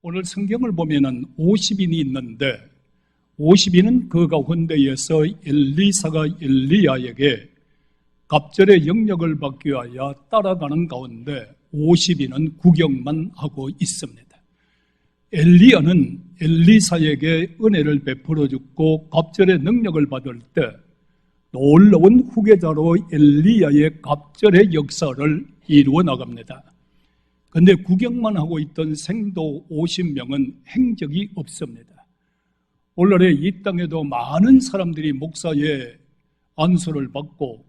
오늘 성경을 보면은 50인이 있는데 50인은 그 가운데에서 엘리사가 엘리야에게 갑절의 영역을 받기 위하여 따라가는 가운데 50인은 구경만 하고 있습니다. 엘리야는 엘리사에게 은혜를 베풀어 주고 갑절의 능력을 받을 때 놀라운 후계자로 엘리야의 갑절의 역사를 이루어 나갑니다. 그런데 구경만 하고 있던 생도 50명은 행적이 없습니다. 오늘날에 이 땅에도 많은 사람들이 목사의 안수를 받고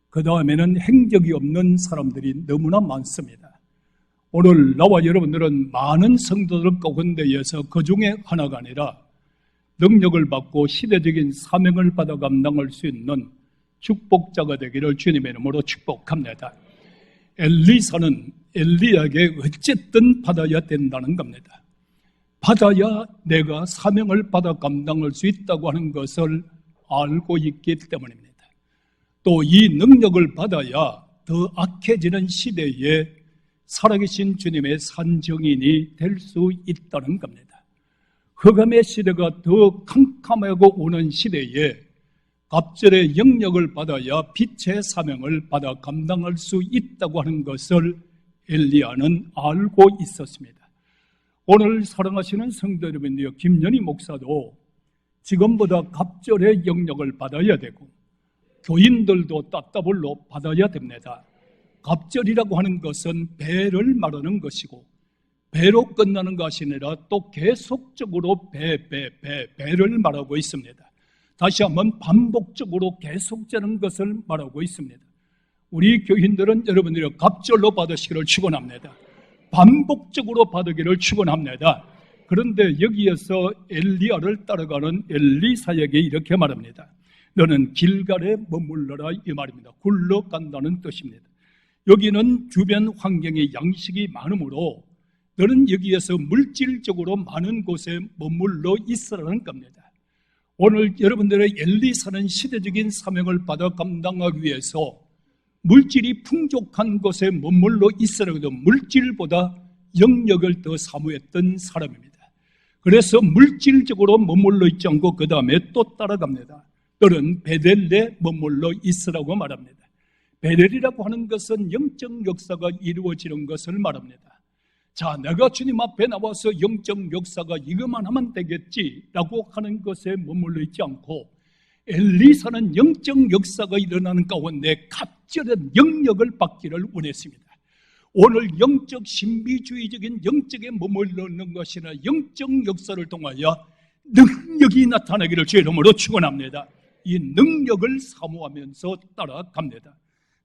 그 다음에는 행적이 없는 사람들이 너무나 많습니다. 오늘 나와 여러분들은 많은 성도들 가운데에서 그 중에 하나가 아니라 능력을 받고 시대적인 사명을 받아 감당할 수 있는 축복자가 되기를 주님의 이름으로 축복합니다. 엘리사는 엘리야에게 어쨌든 받아야 된다는 겁니다. 받아야 내가 사명을 받아 감당할 수 있다고 하는 것을 알고 있기 때문입니다. 또 이 능력을 받아야 더 악해지는 시대에 살아계신 주님의 산정인이 될 수 있다는 겁니다. 흑암의 시대가 더 캄캄하고 오는 시대에 갑절의 영역을 받아야 빛의 사명을 받아 감당할 수 있다고 하는 것을 엘리야는 알고 있었습니다. 오늘 사랑하시는 성도 여러분이요, 김연희 목사도 지금보다 갑절의 영역을 받아야 되고 교인들도 따따블로 받아야 됩니다. 갑절이라고 하는 것은 배를 말하는 것이고 배로 끝나는 것이 아니라 또 계속적으로 배를 말하고 있습니다. 다시 한번 반복적으로 계속되는 것을 말하고 있습니다. 우리 교인들은 여러분들이 갑절로 받으시기를 축원합니다. 반복적으로 받으기를 축원합니다. 그런데 여기에서 엘리야를 따라가는 엘리사에게 이렇게 말합니다. 너는 길갈에 머물러라, 이 말입니다. 굴러간다는 뜻입니다. 여기는 주변 환경에 양식이 많으므로 너는 여기에서 물질적으로 많은 곳에 머물러 있으라는 겁니다. 오늘 여러분들의 엘리사는 시대적인 사명을 받아 감당하기 위해서 물질이 풍족한 곳에 머물러 있으라고 해도 물질보다 영역을 더 사모했던 사람입니다. 그래서 물질적으로 머물러 있지 않고 그 다음에 또 따라갑니다. 너는 베델에 머물러 있으라고 말합니다. 베델이라고 하는 것은 영적 역사가 이루어지는 것을 말합니다. 자, 내가 주님 앞에 나와서 영적 역사가 이것만 하면 되겠지라고 하는 것에 머물러 있지 않고 엘리사는 영적 역사가 일어나는 가운데 갑절한 영역을 받기를 원했습니다. 오늘 영적 신비주의적인 영적에 머물러 있는 것이나 영적 역사를 통하여 능력이 나타나기를 주의 이름으로 축원합니다. 이 능력을 사모하면서 따라갑니다.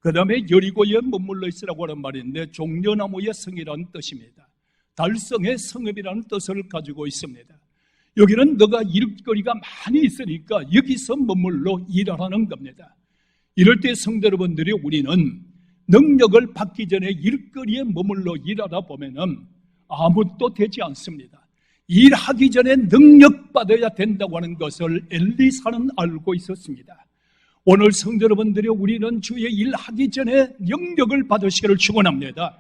그 다음에 여리고에 머물러 있으라고 하는 말인데 종려나무의 성이라는 뜻입니다. 달성의 성읍이라는 뜻을 가지고 있습니다. 여기는 너가 일거리가 많이 있으니까 여기서 머물러 일하라는 겁니다. 이럴 때 성도 여러분들이 우리는 능력을 받기 전에 일거리에 머물러 일하다 보면은 아무것도 되지 않습니다. 일하기 전에 능력 받아야 된다고 하는 것을 엘리사는 알고 있었습니다. 오늘 성도 여러분들이 우리는 주의 일하기 전에 영역을 받으시기를 축원합니다.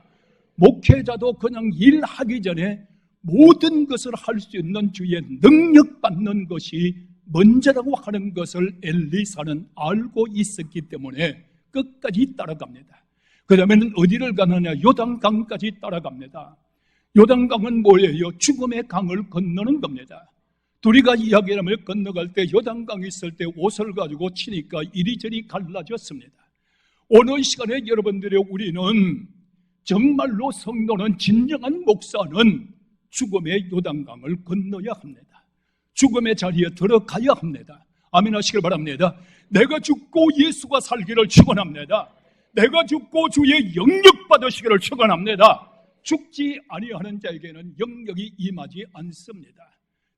목회자도 그냥 일하기 전에 모든 것을 할 수 있는 주의 능력 받는 것이 먼저라고 하는 것을 엘리사는 알고 있었기 때문에 끝까지 따라갑니다. 그 다음에는 어디를 가느냐? 요단강까지 따라갑니다. 요단강은 뭐예요? 죽음의 강을 건너는 겁니다. 둘이가 이야기하며 건너갈 때 요단강이 있을 때 옷을 가지고 치니까 이리저리 갈라졌습니다. 오늘 시간에 여러분들이 우리는 정말로 성도는 진정한 목사는 죽음의 요단강을 건너야 합니다. 죽음의 자리에 들어가야 합니다. 아멘 하시길 바랍니다. 내가 죽고 예수가 살기를 축원합니다. 내가 죽고 주의 영역 받으시기를 축원합니다. 죽지 아니하는 자에게는 영역이 임하지 않습니다.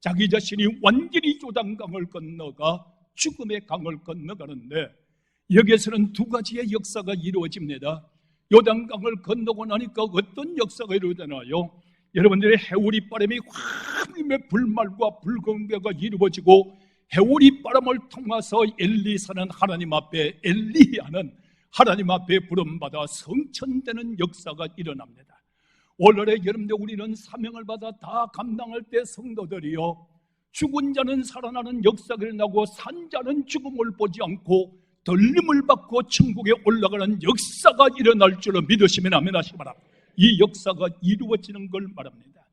자기 자신이 완전히 요단강을 건너가 죽음의 강을 건너가는데 여기에서는 두 가지의 역사가 이루어집니다. 요단강을 건너고 나니까 어떤 역사가 이루어지나요? 여러분들의 해오리 바람이 하나님의 불말과 불공개가 이루어지고 해오리 바람을 통해서 엘리사는 하나님 앞에, 엘리야는 하나님 앞에 부름받아 성천되는 역사가 일어납니다. 오늘의 여러분들 우리는 사명을 받아 다 감당할 때 성도들이요, 죽은 자는 살아나는 역사가 일어나고 산 자는 죽음을 보지 않고 들림을 받고 천국에 올라가는 역사가 일어날 줄로 믿으시면 아멘 하시기 바랍니다. 이 역사가 이루어지는 걸 말합니다.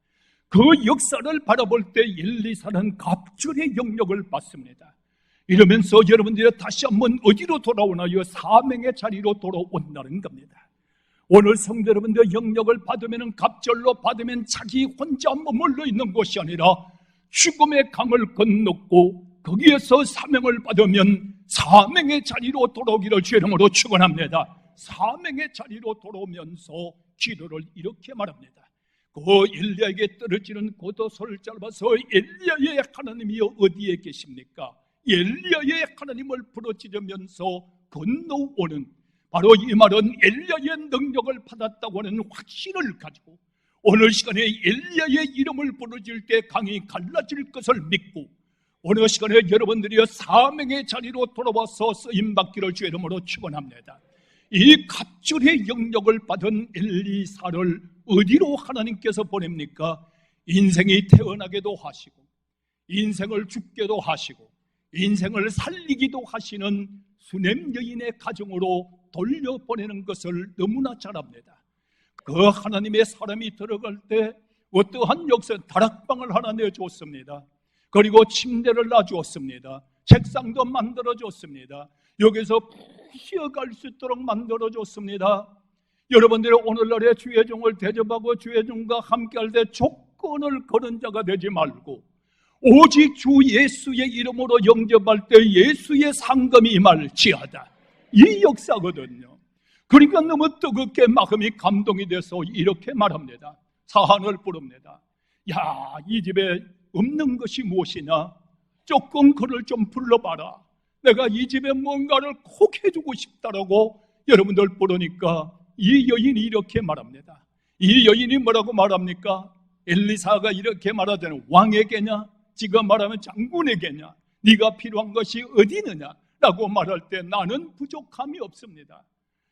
그 역사를 바라볼 때 엘리사는 갑절의 영역을 받습니다. 이러면서 여러분들이 다시 한번 어디로 돌아오나요? 사명의 자리로 돌아온다는 겁니다. 오늘 성도 여러분들 영역을 받으면, 갑절로 받으면 자기 혼자 머물러 있는 것이 아니라 죽음의 강을 건넜고 거기에서 사명을 받으면 사명의 자리로 돌아오기를 주의 이름으로 축원합니다. 사명의 자리로 돌아오면서 기도를 이렇게 말합니다. 그 엘리야에게 떨어지는 고도소를 짧아서 엘리야의 하나님이 어디에 계십니까? 엘리야의 하나님을 부르짖으면서 건너오는, 바로 이 말은 엘리야의 능력을 받았다고 하는 확신을 가지고 오늘 시간에 엘리야의 이름을 부르짖을 때 강이 갈라질 것을 믿고 오늘 시간에 여러분들이 사명의 자리로 돌아와서 쓰임받기를 주의 이름으로 축원합니다. 이 갑절의 영역을 받은 엘리사를 어디로 하나님께서 보냅니까? 인생이 태어나게도 하시고 인생을 죽게도 하시고 인생을 살리기도 하시는 수냄 여인의 가정으로 돌려보내는 것을 너무나 잘 압니다. 그 하나님의 사람이 들어갈 때 어떠한 역사, 다락방을 하나 내주었습니다. 그리고 침대를 놔주었습니다. 책상도 만들어줬습니다. 여기서 쉬어갈 수 있도록 만들어줬습니다. 여러분들이 오늘날의 주의 종을 대접하고 주의 종과 함께할 때 조건을 거는 자가 되지 말고 오직 주 예수의 이름으로 영접할 때 예수의 상금이 임할지어다. 이 역사거든요. 그러니까 너무 뜨겁게 마음이 감동이 돼서 이렇게 말합니다. 사한을 부릅니다. 야, 이 집에 없는 것이 무엇이냐? 조금 그를 좀 불러봐라. 내가 이 집에 뭔가를 꼭 해주고 싶다라고 여러분들 부르니까 이 여인이 이렇게 말합니다. 이 여인이 뭐라고 말합니까? 엘리사가 이렇게 말하잖아요. 왕에게냐? 지금 말하면 장군에게냐? 네가 필요한 것이 어디 있느냐? 라고 말할 때 나는 부족함이 없습니다.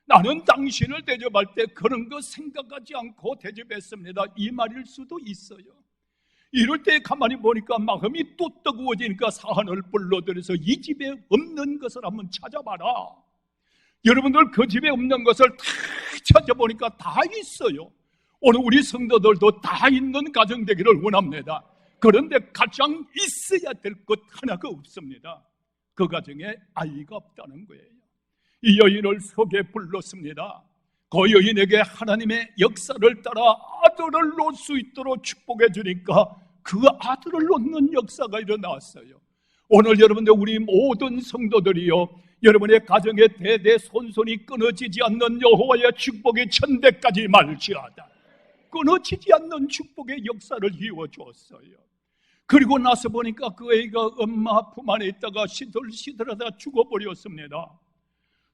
나는 당신을 대접할 때 그런 거 생각하지 않고 대접했습니다. 이 말일 수도 있어요. 이럴 때 가만히 보니까 마음이 또 뜨거워지니까 사한을 불러들여서 이 집에 없는 것을 한번 찾아봐라. 여러분들 그 집에 없는 것을 다 찾아보니까 다 있어요. 오늘 우리 성도들도 다 있는 가정 되기를 원합니다. 그런데 가장 있어야 될 것 하나가 없습니다. 그 가정에 아이가 없다는 거예요. 이 여인을 속에 불렀습니다. 그 여인에게 하나님의 역사를 따라 아들을 놓을 수 있도록 축복해 주니까 그 아들을 놓는 역사가 일어났어요. 오늘 여러분들 우리 모든 성도들이요, 여러분의 가정의 대대손손이 끊어지지 않는 여호와의 축복이 천대까지 말지어다. 끊어지지 않는 축복의 역사를 이루어주었어요. 그리고 나서 보니까 그 애가 엄마 품 안에 있다가 시들시들하다 죽어버렸습니다.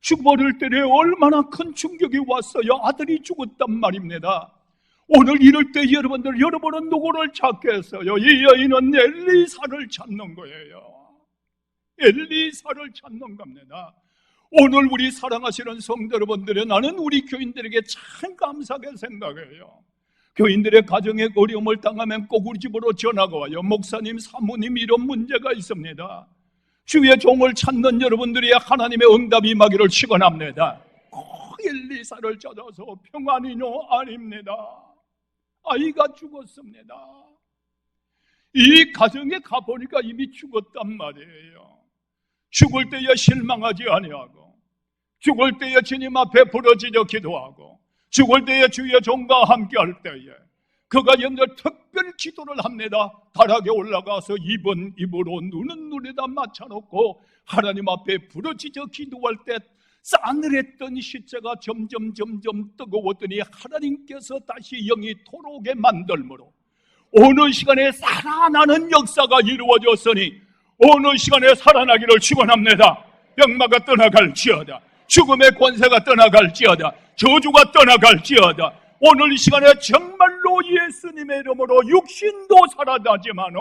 죽어버릴 때에 얼마나 큰 충격이 왔어요. 아들이 죽었단 말입니다. 오늘 이럴 때 여러분은 누구를 찾겠어요? 이 여인은 엘리사를 찾는 거예요. 엘리사를 찾는 겁니다. 오늘 우리 사랑하시는 성도 여러분들이, 나는 우리 교인들에게 참 감사하게 생각해요. 교인들의 가정에 어려움을 당하면 꼭 우리 집으로 전화가 와요. 목사님, 사모님 이런 문제가 있습니다. 주의 종을 찾는 여러분들이 하나님의 응답이 임하기를 축원합니다. 꼭 엘리사를 찾아서 평안이뇨? 아닙니다. 아이가 죽었습니다. 이 가정에 가보니까 이미 죽었단 말이에요. 죽을 때에 실망하지 아니하고, 죽을 때에 주님 앞에 부러지려 기도하고, 죽을 때에 주의 종과 함께 할 때에 그가 연절 특별 기도를 합니다. 다락에 올라가서 입은 입으로 눈은 눈에다 맞춰놓고 하나님 앞에 부러지져 기도할 때 싸늘했던 시체가 점점 뜨거웠더니 하나님께서 다시 영이 토록에 만들므로 어느 시간에 살아나는 역사가 이루어졌으니 어느 시간에 살아나기를 축원합니다. 병마가 떠나갈지어다, 죽음의 권세가 떠나갈지어다, 저주가 떠나갈지어다. 오늘 이 시간에 정말로 예수님의 이름으로 육신도 살아나지만은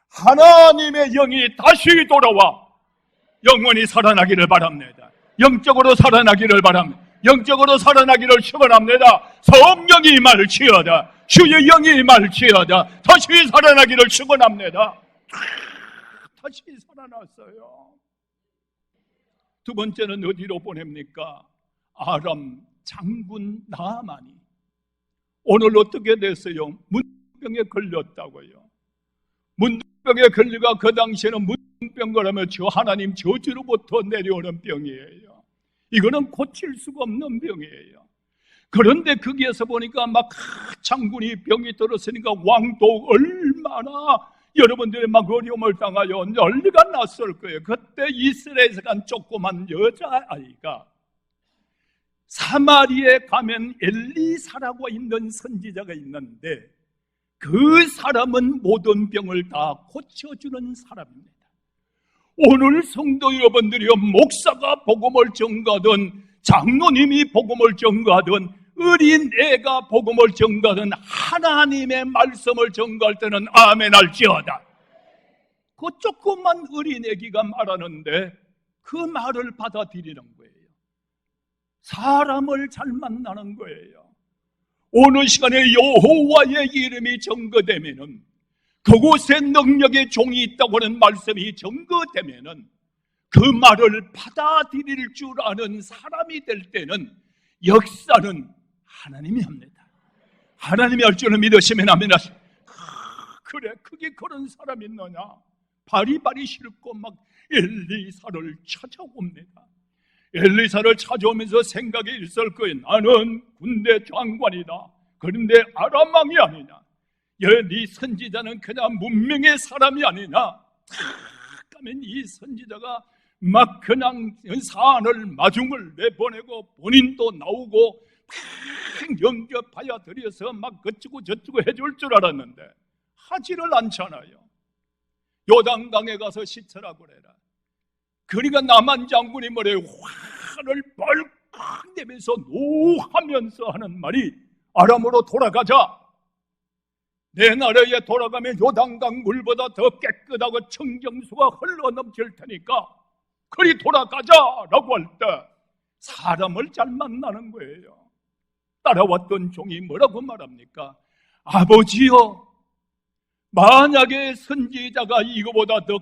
하나님의 영이 다시 돌아와 영원히 살아나기를 바랍니다. 영적으로 살아나기를 바랍니다. 영적으로 살아나기를 축원합니다. 성령이 임할지어다. 주의 영이 임할지어다. 다시 살아나기를 축원합니다. 다시 살아났어요. 두 번째는 어디로 보냅니까? 아람 장군 나아만이 오늘 어떻게 됐어요? 문둥병에 걸렸다고요. 문둥병에 걸려가 그 당시에는 문둥병 그러면 저 하나님 저주로부터 내려오는 병이에요. 이거는 고칠 수가 없는 병이에요. 그런데 거기에서 보니까 막 장군이 병이 들었으니까 왕도 얼마나 여러분들이 막 어려움을 당하여 난리가 났을 거예요. 그때 이스라엘에서 간 조그만 여자아이가 사마리에 가면 엘리사라고 있는 선지자가 있는데 그 사람은 모든 병을 다 고쳐주는 사람입니다. 오늘 성도 여러분들이요, 목사가 복음을 전가하든 장로님이 복음을 전가하든 어린 애가 복음을 전가하든 하나님의 말씀을 전가할 때는 아멘 할지어다. 그 조그만 어린 애기가 말하는데 그 말을 받아들이는 거예요. 사람을 잘 만나는 거예요. 오는 시간에 여호와의 이름이 전거되면은 그곳에 능력의 종이 있다고 하는 말씀이 전거되면은 그 말을 받아들일 줄 아는 사람이 될 때는 역사는 하나님이 합니다. 하나님이 할 줄을 믿으시면 아멘 하시오. 그래, 그게 그런 사람이 있느냐? 바리바리 싫고 막 엘리사를 찾아옵니다. 엘리사를 찾아오면서 생각이 있을 거예요. 나는 군대 장관이다. 그런데 아람 왕이 아니냐? 네 선지자는 그냥 문명의 사람이 아니냐? 그러면 이 선지자가 막 그냥 사안을 마중을 내보내고 본인도 나오고 막 영접하여 드려서 막 어쩌고 저쩌고 해줄 줄 알았는데 하지를 않잖아요. 요단강에 가서 씻으라고 그래라. 그러니까 남한 장군이 뭐래요? 화를 벌컥 내면서 노하면서 하는 말이 아람으로 돌아가자. 내 나라에 돌아가면 요단강 물보다 더 깨끗하고 청정수가 흘러넘칠 테니까 그리 돌아가자라고 할 때 사람을 잘 만나는 거예요. 따라왔던 종이 뭐라고 말합니까? 아버지여, 만약에 선지자가 이거보다 더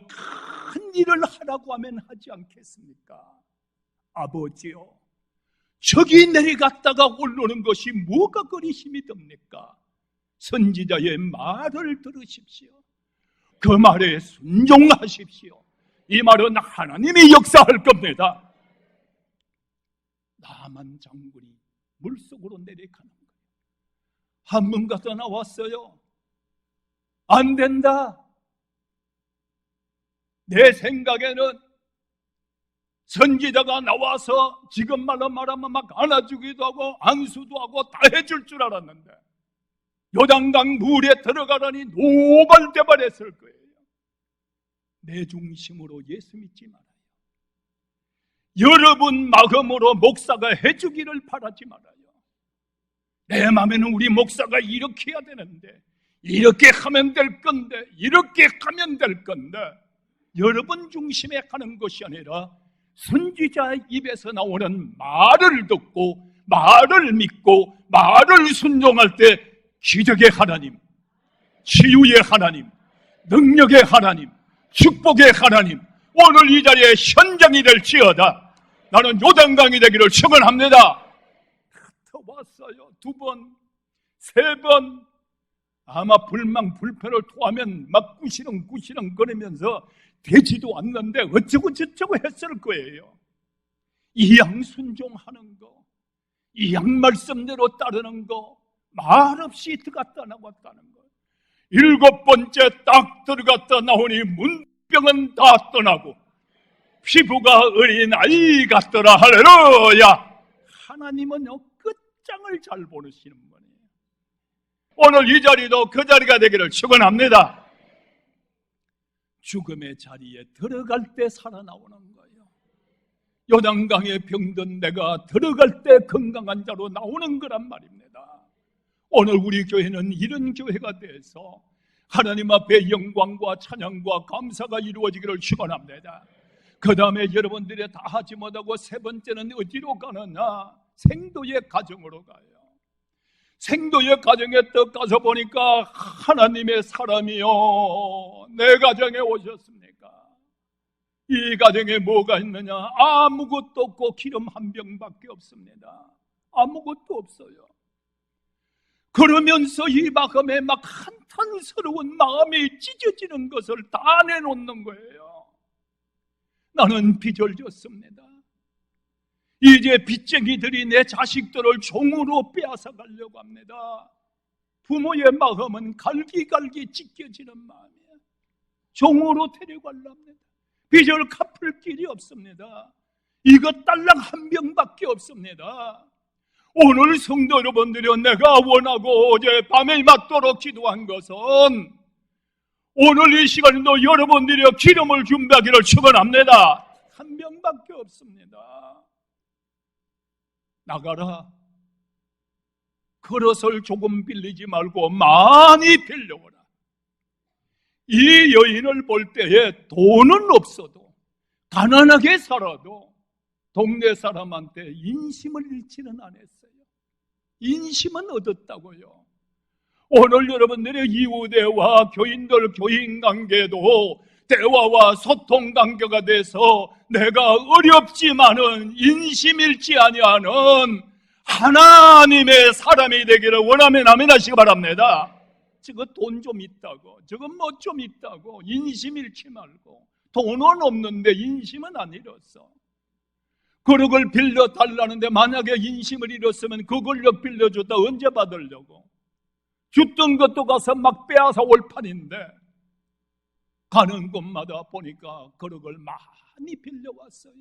큰 일을 하라고 하면 하지 않겠습니까? 아버지요, 저기 내려갔다가 올라오는 것이 뭐가 그리 힘이 듭니까? 선지자의 말을 들으십시오. 그 말에 순종하십시오. 이 말은 하나님이 역사할 겁니다. 나만 장군이 물속으로 내려가는 거예요. 한 번 가서 나왔어요. 안 된다. 내 생각에는 선지자가 나와서 지금 말로 말하면 막 안아주기도 하고 안수도 하고 다 해줄 줄 알았는데 요단강 물에 들어가라니 노발대발했을 거예요. 내 중심으로 예수 믿지 말아요. 여러분 마음으로 목사가 해주기를 바라지 말아요. 내 마음에는 우리 목사가 이렇게 해야 되는데, 이렇게 하면 될 건데, 이렇게 하면 될 건데, 여러분 중심에 하는 것이 아니라 선지자 입에서 나오는 말을 듣고 말을 믿고 말을 순종할 때 기적의 하나님, 치유의 하나님, 능력의 하나님, 축복의 하나님 오늘 이 자리에 현장이 될지어다. 나는 요단강이 되기를 축원합니다. 왔어요. 2번, 3번. 아마 불평을 토하면 막 꾸시렁꾸시렁 거리면서 되지도 않는데 어쩌고 저쩌고 했을 거예요. 이 양 순종하는 거, 이 양 말씀대로 따르는 거, 말없이 들어갔다 나왔다는 거. 7번째 딱 들어갔다 나오니 문병은 다 떠나고 피부가 어린 아이 같더라. 할렐루야. 하나님은요 끝장을 잘 보시는 분이에요. 오늘 이 자리도 그 자리가 되기를 축원합니다. 죽음의 자리에 들어갈 때 살아나오는 거예요. 요단강에 병든 내가 들어갈 때 건강한 자로 나오는 거란 말입니다. 오늘 우리 교회는 이런 교회가 돼서 하나님 앞에 영광과 찬양과 감사가 이루어지기를 축원합니다. 그 다음에 여러분들이 다 하지 못하고 3번째는 어디로 가느냐? 생도의 가정으로 가요. 생도의 가정에 딱 가서 보니까 하나님의 사람이요, 내 가정에 오셨습니까? 이 가정에 뭐가 있느냐? 아무것도 없고 기름 한 병밖에 없습니다. 아무것도 없어요. 그러면서 이 마음에 막 한탄스러운 마음이 찢어지는 것을 다 내놓는 거예요. 나는 빚을졌습니다. 이제 빚쟁이들이 내 자식들을 종으로 빼앗아 가려고 합니다. 부모의 마음은 갈기갈기 찢겨지는 마음이에요. 종으로 데려가려 합니다. 빚을 갚을 길이 없습니다. 이거 딸랑 한 병밖에 없습니다. 오늘 성도 여러분들이 내가 원하고 어제 밤에 맞도록 기도한 것은 오늘 이 시간에도 여러분들이 기름을 준비하기를 축원합니다. 한 병밖에 없습니다. 나가라. 그릇을 조금 빌리지 말고 많이 빌려오라. 이 여인을 볼 때에 돈은 없어도 가난하게 살아도 동네 사람한테 인심을 잃지는 않았어요. 인심은 얻었다고요. 오늘 여러분들의 이웃대와 교인들 교인관계도 대화와 소통 관계가 돼서 내가 어렵지만은 인심 잃지 아니하는 하나님의 사람이 되기를 원하면 아멘 하시기 바랍니다. 저거 돈 좀 있다고, 저거 뭐 좀 있다고 인심 잃지 말고, 돈은 없는데 인심은 안 잃었어. 그릇을 빌려달라는데 만약에 인심을 잃었으면 그걸로 빌려줬다 언제 받으려고? 줬던 것도 가서 막 빼앗아 올 판인데 가는 곳마다 보니까 그릇을 많이 빌려왔어요.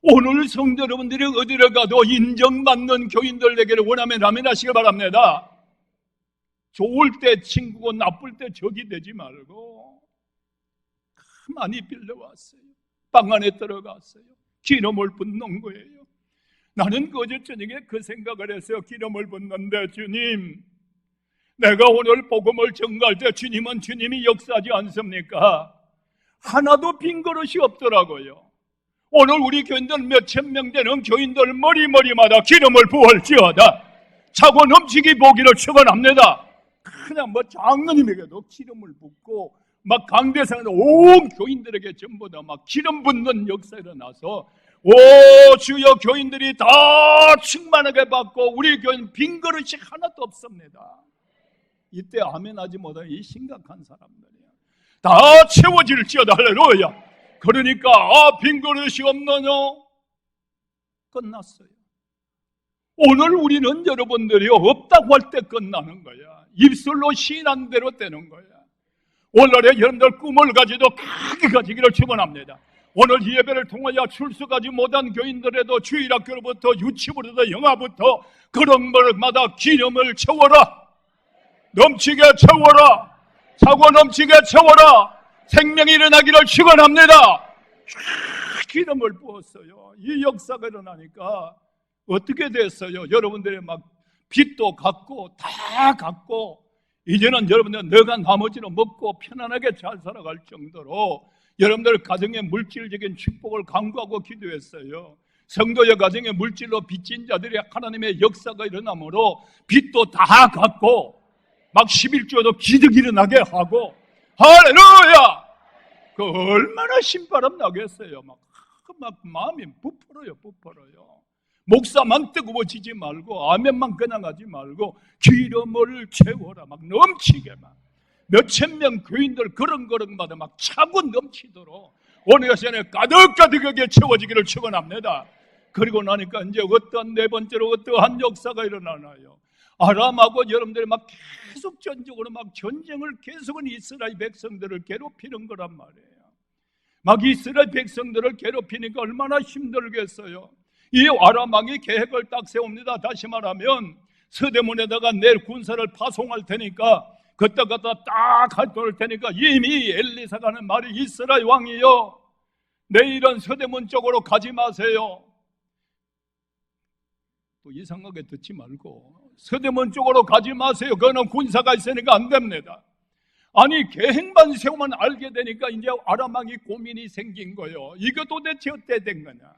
오늘 성도 여러분들이 어디를 가도 인정받는 교인들 되기를 원하면 아멘 하시길 바랍니다. 좋을 때 친구고 나쁠 때 적이 되지 말고 많이 빌려왔어요. 방 안에 들어갔어요. 기름을 붓는 거예요. 나는 어제 저녁에 그 생각을 했어요. 기름을 붓는데 주님, 내가 오늘 복음을 전가할 때 주님은 주님이 역사하지 않습니까? 하나도 빈 그릇이 없더라고요. 오늘 우리 교인들 몇천 명 되는 교인들 머리마다 기름을 부을지어다. 차고 넘치기 보기를 축원합니다. 그냥 뭐 장로님에게도 기름을 붓고 막 강대상에 온 교인들에게 전부 다 막 기름 붓는 역사가 일어나서 오 주여 교인들이 다 충만하게 받고 우리 교인 빈 그릇이 하나도 없습니다. 이때 아멘 하지 못한 이 심각한 사람들이야. 다 채워질지어다. 할렐루야. 그러니까 빈 그릇이 없느냐? 끝났어요. 오늘 우리는 여러분들이 없다고 할 때 끝나는 거야. 입술로 시인한 대로 되는 거야. 오늘의 여러분들 꿈을 가지도 크게 가지기를 축원합니다. 오늘 이 예배를 통하여 출석하지 못한 교인들에도 주일학교로부터 유치부부터 영화부터 그런 것마다 기름을 채워라. 넘치게 채워라. 차고 넘치게 채워라. 생명이 일어나기를 축원합니다. 기름을 부었어요. 이 역사가 일어나니까 어떻게 됐어요? 여러분들이 막 빚도 갚고 다 갚고 이제는 여러분들 너가 나머지는 먹고 편안하게 잘 살아갈 정도로 여러분들 가정의 물질적인 축복을 간구하고 기도했어요. 성도의 가정의 물질로 빚진 자들이 하나님의 역사가 일어나므로 빚도 다 갚고 막 11조도 기득 일어나게 하고 할렐루야! 그 얼마나 신바람 나겠어요. 막 마음이 부풀어요. 목사만 뜨거워지지 말고 아멘만 그냥 하지 말고 기름을 채워라. 막 넘치게만 몇천 명 교인들 그릇마다 막 차고 넘치도록 오늘 시간에 가득가득하게 채워지기를 축원합니다. 그리고 나니까 이제 어떤 네 번째로 어떠한 역사가 일어나나요? 아람하고 여러분들이 막 계속 전적으로 막 전쟁을 계속은 이스라엘 백성들을 괴롭히는 거란 말이에요. 막 이스라엘 백성들을 괴롭히니까 얼마나 힘들겠어요. 이 아람 왕이 계획을 딱 세웁니다. 다시 말하면 서대문에다가 내일 군사를 파송할 테니까 그때 갖다 딱 할 테니까 이미 엘리사가 하는 말이 이스라엘 왕이요, 내일은 서대문 쪽으로 가지 마세요. 또 이상하게 듣지 말고 서대문 쪽으로 가지 마세요. 그거는 군사가 있으니까 안 됩니다. 아니 계획만 세우면 알게 되니까 이제 아람 왕이 고민이 생긴 거예요. 이거 도대체 어떻게 된 거냐?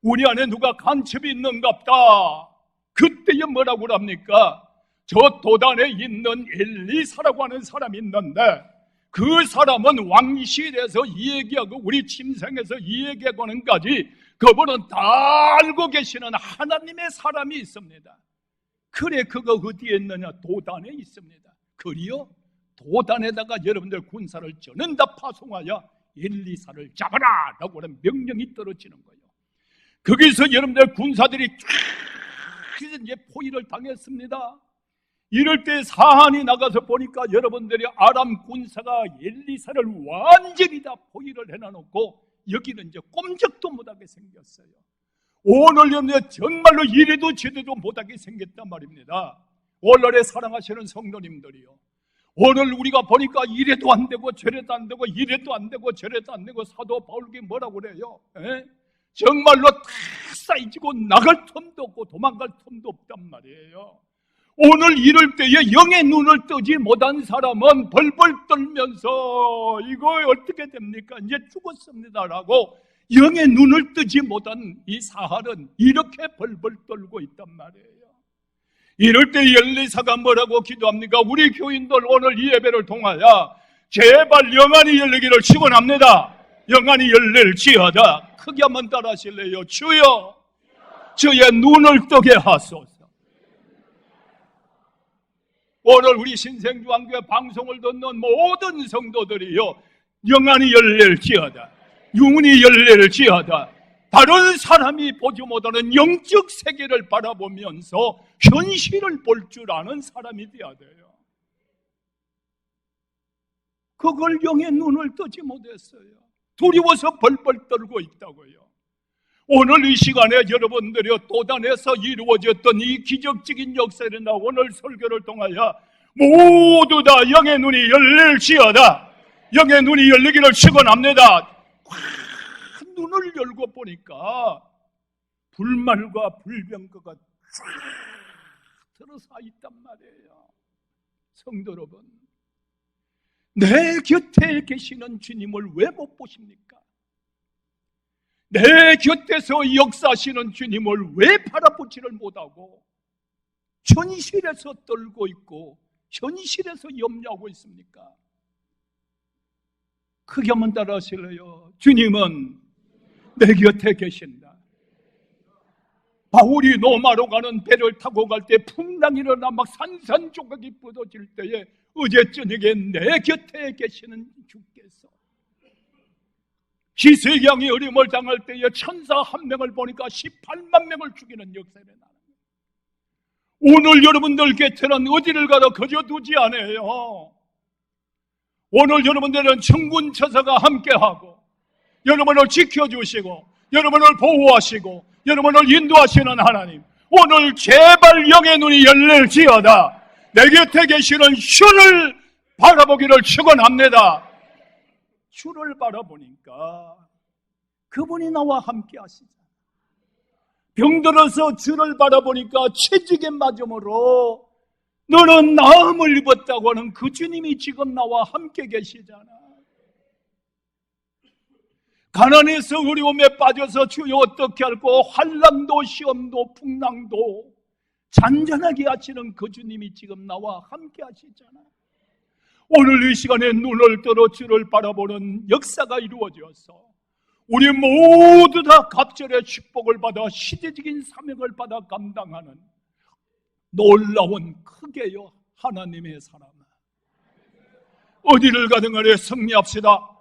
우리 안에 누가 간첩이 있는갑다. 그때에 뭐라고 합니까? 저 도단에 있는 엘리사라고 하는 사람이 있는데 그 사람은 왕실에서 이 얘기하고 우리 침생에서 이 얘기하고는까지 그분은 다 알고 계시는 하나님의 사람이 있습니다. 그래, 그거 어디에 있느냐? 도단에 있습니다. 그리요? 도단에다가 여러분들 군사를 전원다 파송하여 엘리사를 잡아라! 라고 하는 명령이 떨어지는 거예요. 거기서 여러분들 군사들이 쫙 이제 포위를 당했습니다. 이럴 때 사한이 나가서 보니까 여러분들이 아람 군사가 엘리사를 완전히 다 포위를 해놔놓고 여기는 이제 꼼짝도 못하게 생겼어요. 오늘 여러분들 정말로 이래도 저래도 못하게 생겼단 말입니다. 오늘의 사랑하시는 성도님들이요, 오늘 우리가 보니까 이래도 안 되고 저래도 안 되고 이래도 안 되고 저래도 안 되고 사도 바울이 뭐라고 그래요? 정말로 다 쌓이지고 나갈 틈도 없고 도망갈 틈도 없단 말이에요. 오늘 이럴 때에 영의 눈을 뜨지 못한 사람은 벌벌 떨면서 이거 어떻게 됩니까? 이제 죽었습니다라고 영의 눈을 뜨지 못한 이 사할은 이렇게 벌벌 떨고 있단 말이에요. 이럴 때 엘리사가 뭐라고 기도합니까? 우리 교인들 오늘 이 예배를 통하여 제발 영안이 열리기를 축원합니다. 영안이 열릴지어다. 크게 한번 따라 하실래요? 주여, 저의 눈을 뜨게 하소서. 오늘 우리 신생주한교회 방송을 듣는 모든 성도들이요, 영안이 열릴지어다, 영혼이 열릴지어다. 다른 사람이 보지 못하는 영적 세계를 바라보면서 현실을 볼 줄 아는 사람이 되어야 돼요. 그걸 영의 눈을 뜨지 못했어요. 두려워서 벌벌 떨고 있다고요. 오늘 이 시간에 여러분들이 도단에서 이루어졌던 이 기적적인 역사를 오늘 설교를 통하여 모두 다 영의 눈이 열릴지어다. 영의 눈이 열리기를 축원합니다. 눈을 열고 보니까 불말과 불병거가 쫙 들어서 있단 말이에요. 성도 여러분, 내 곁에 계시는 주님을 왜 못 보십니까? 내 곁에서 역사하시는 주님을 왜 바라보지를 못하고 현실에서 떨고 있고 현실에서 염려하고 있습니까? 크게 한번 따라 하실래요? 주님은 내 곁에 계신다. 바울이 로마로 가는 배를 타고 갈 때 풍랑이 일어나 막 산산조각이 부서질 때에 어제 저녁에 내 곁에 계시는 주께서, 기세경이 어림을 당할 때에 천사 한 명을 보니까 18만 명을 죽이는 역사를 나는 거예요. 오늘 여러분들 곁에는 어디를 가도 거저두지 않아요. 오늘 여러분들은 천군 천사가 함께하고 여러분을 지켜주시고 여러분을 보호하시고 여러분을 인도하시는 하나님, 오늘 제발 영의 눈이 열릴지어다. 내 곁에 계시는 주를 바라보기를 축원합니다. 주를 바라보니까 그분이 나와 함께 하시죠. 병들어서 주를 바라보니까 채찍에 맞음으로 너는 나음을 입었다고 하는 그 주님이 지금 나와 함께 계시잖아. 가난해서 어려움에 빠져서 주여 어떻게 할꼬, 환난도 시험도 풍랑도 잔잔하게 하시는 그 주님이 지금 나와 함께 하시잖아. 오늘 이 시간에 눈을 들어 주를 바라보는 역사가 이루어져서 우리 모두 다 갑절의 축복을 받아 시대적인 사명을 받아 감당하는 놀라운 크게요 하나님의 사람, 어디를 가든 간에 승리합시다.